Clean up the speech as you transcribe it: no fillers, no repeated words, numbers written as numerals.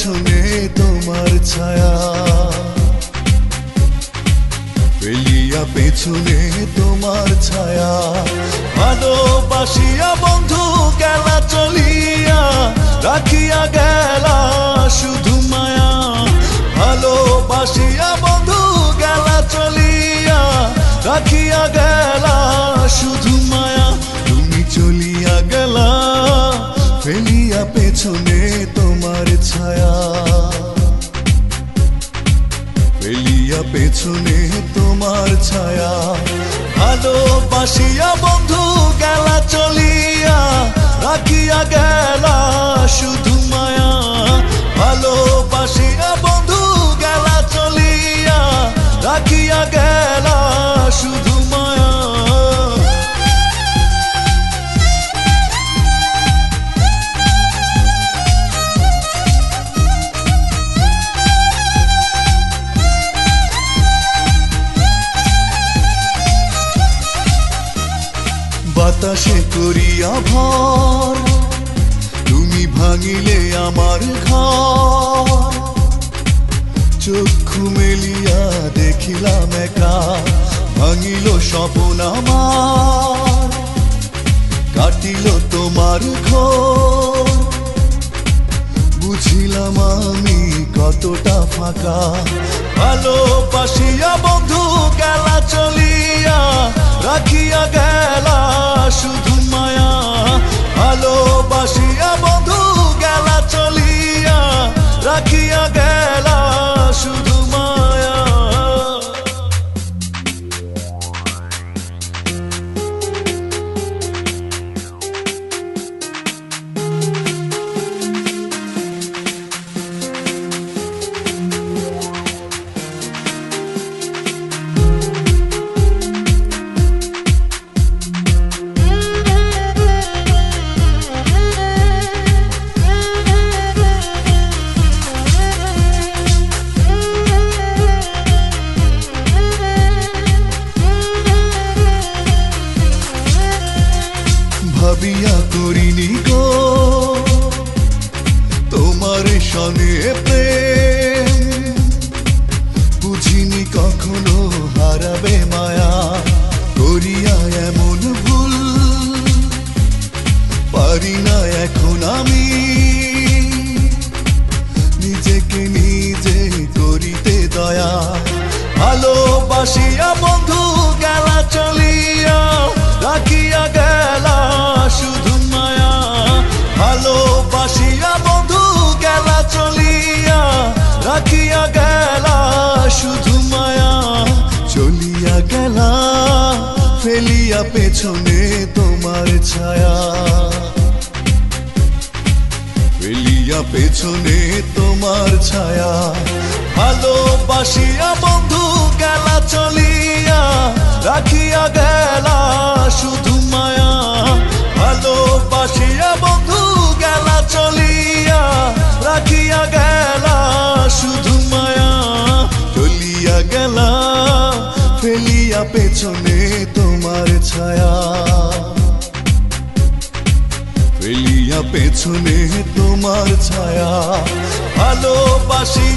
পেছনে তোমার ছায়া, ফেলিয়া পেছনে তোমার ছায়া। ভালোবাসিয়া বন্ধু গেলা চলিয়া, রাখিয়া গেলা শুধু মায়া। ভালোবাসিয়া বন্ধু গেলা চলিয়া, রাখিয়া গেলা শুধু মায়া। তুমি চলিয়া গেলা ফেলিয়া পেছনে তোমার ছায়া, ফেলিয়া পেছনে তোমার ছায়া। ভালোবাসিয়া বন্ধু গেলা চলিয়া, রাখিয়া গেলা শুধু মায়া। ভালোবাসিয়া বন্ধু গেলা চলিয়া, রাখিয়া গেলা শুধু মায়া। বাতাসে করিয়া ভর, তুমি ভাঙিলে আমার ঘর। চক্ষু মেলিয়া দেখিলাম একা, ভাঙিল স্বপ্ন আমার। কাটিল তোমার ঘোর, বুঝিলাম আমি কতটা ফাঁকা। ভালোবাসিয়া বন্ধু গেলা চলিয়া, রাখিয়া গেলা শুধু মায়া। ভালোবাসিয়া বন্ধু গেলা চলিয়া, রাখিয়া গেলা শুধু মায়া। ভাবিয়া করিনি গো তোমার সনে প্রেম, বুঝিনি কখনো হারাবে মায়া। করিয়া এমন ভুল পারি না এখন আমি, নিজেকে নিজে করিতে দয়া। ভালোবাসিয়া বন্ধু গেলা চলিয়া, রাখিয়া গেলা শুধু মায়া। ভালোবাসিয়া বন্ধু গেলা চলিয়া, রাখিয়া গেলা শুধু মায়া। চলিয়া গেলা ফেলিয়া পেছনে তোমার ছায়া, ফেলিয়া পেছনে তোমার ছায়া। ভালোবাসিয়া বন্ধু গেলা চলিয়া, রাখিয়া গেলা শুধু মায়া। ভালোবাসিয়া বন্ধু গেলা চলিয়া, রাখিয়া গেলা শুধু মায়া। চলিয়া গেলা ফেলিয়া পেছনে তোমার ছায়া, ফেলিয়া পেছনে তোমার ছায়া। ভালোবাসি